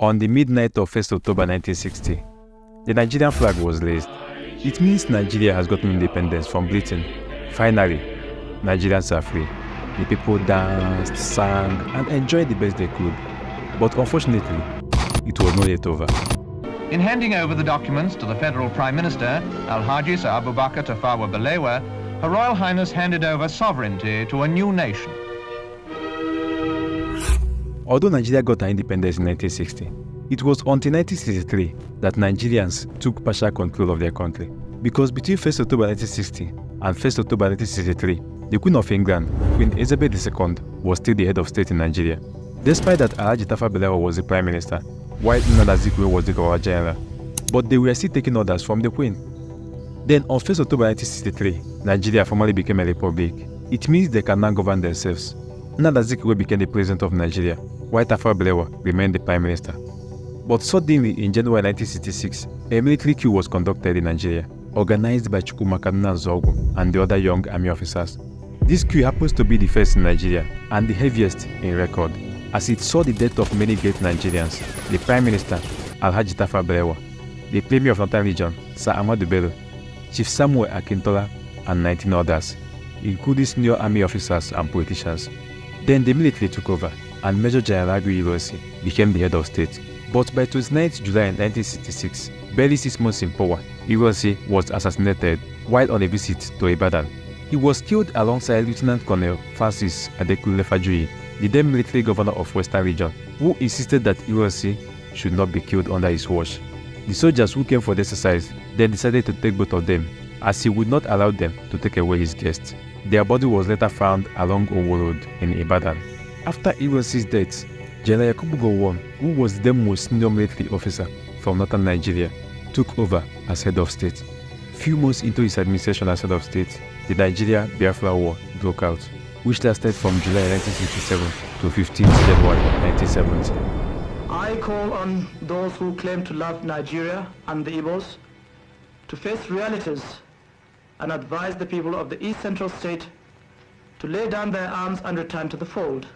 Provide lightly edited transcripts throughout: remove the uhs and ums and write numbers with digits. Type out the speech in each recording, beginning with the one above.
On the midnight of 1st October 1960, the Nigerian flag was raised. It means Nigeria has gotten independence from Britain. Finally, Nigerians are free. The people danced, sang, and enjoyed the best they could. But unfortunately, it was not yet over. In handing over the documents to the Federal Prime Minister, Alhaji Sir Abubakar Tafawa Balewa, Her Royal Highness handed over sovereignty to a new nation. Although Nigeria got her independence in 1960, it was until 1963 that Nigerians took partial control of their country. Because between 1st October 1960 and 1st October 1963, the Queen of England, Queen Elizabeth II, was still the head of state in Nigeria. Despite that, Alhaji Tafawa Balewa was the Prime Minister, while Nnamdi Azikiwe was the Governor General, but they were still taking orders from the Queen. Then on 1st October 1963, Nigeria formally became a republic. It means they can now govern themselves. Nnamdi Azikiwe became the President of Nigeria, while Tafawa Balewa remained the Prime Minister. But suddenly in January 1966, a military coup was conducted in Nigeria, organized by Chukwuma Nzogu and the other young army officers. This coup happens to be the first in Nigeria and the heaviest in record, as it saw the death of many great Nigerians: the Prime Minister, Alhaji Tafawa Balewa, the Premier of Northern Region, Sir Ahmadu Bello, Chief Samuel Akintola, and 19 others, including senior army officers and politicians. Then the military took over, and Major General Agui Ironsi became the head of state. But by 29th July 1966, barely 6 months in power, Ironsi was assassinated while on a visit to Ibadan. He was killed alongside Lieutenant Colonel Francis Adekunle Fajuyi, the then military governor of Western Region, who insisted that Ironsi should not be killed under his watch. The soldiers who came for the exercise then decided to take both of them, as he would not allow them to take away his guests. Their body was later found along Owo Road in Ibadan. After Ironsi's death, General Yakubu Gowon, who was the then most senior military officer from northern Nigeria, took over as head of state. Few months into his administration as head of state, the Nigeria-Biafra War broke out, which lasted from July 1967 to 15 January 1970. I call on those who claim to love Nigeria and the Igbos to face realities and advise the people of the East Central State to lay down their arms and return to the fold.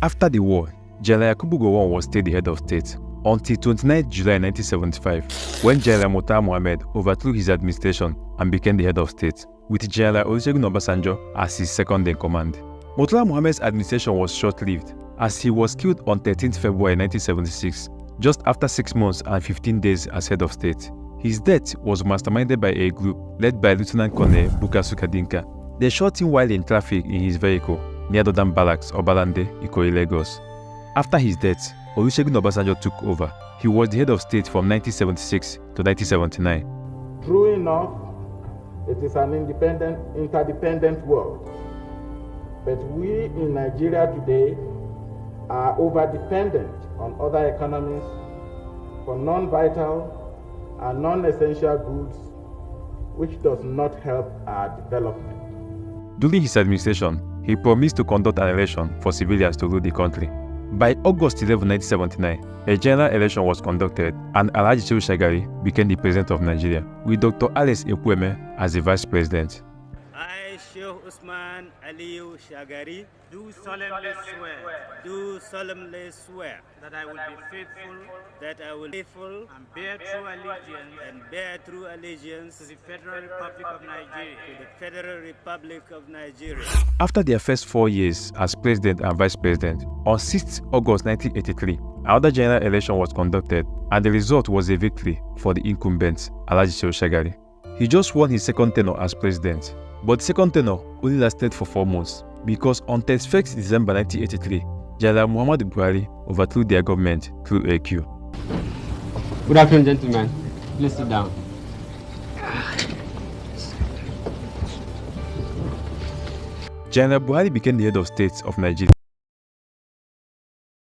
After the war, General Yakubu Gowon was still the head of state until 29 July 1975, when General Murtala Mohammed overthrew his administration and became the head of state, with General Olusegun Obasanjo as his second in command. Murtala Mohammed's administration was short-lived, as he was killed on 13 February 1976, just after 6 months and 15 days as head of state. His death was masterminded by a group led by Lieutenant Colonel Bukasu Kadinka. They shot him while in traffic in his vehicle near Dodan Barracks, Obalande, Ikoyi, Lagos. After his death, Olusegun Obasanjo took over. He was the head of state from 1976 to 1979. True enough, it is an interdependent world. But we in Nigeria today are over-dependent on other economies for non-vital and non-essential goods, which does not help our development. During his administration, he promised to conduct an election for civilians to rule the country. By August 11, 1979, a general election was conducted and Alhaji Shehu Shagari became the president of Nigeria, with Dr. Alex Ekwueme as the vice president. I, Sheikh Usman Aliyu Shagari, do solemnly swear that I will be faithful and bear true allegiance to the Federal Republic of Nigeria. After their first 4 years as president and vice president, on 6th August 1983, another general election was conducted, and the result was a victory for the incumbent Alhaji Shehu Shagari. He just won his second tenure as president, but the second tenure only lasted for 4 months, because on 31st December 1983, General Muhammadu Buhari overthrew their government through a coup. Good afternoon, gentlemen. Please sit down. General Buhari became the head of state of Nigeria.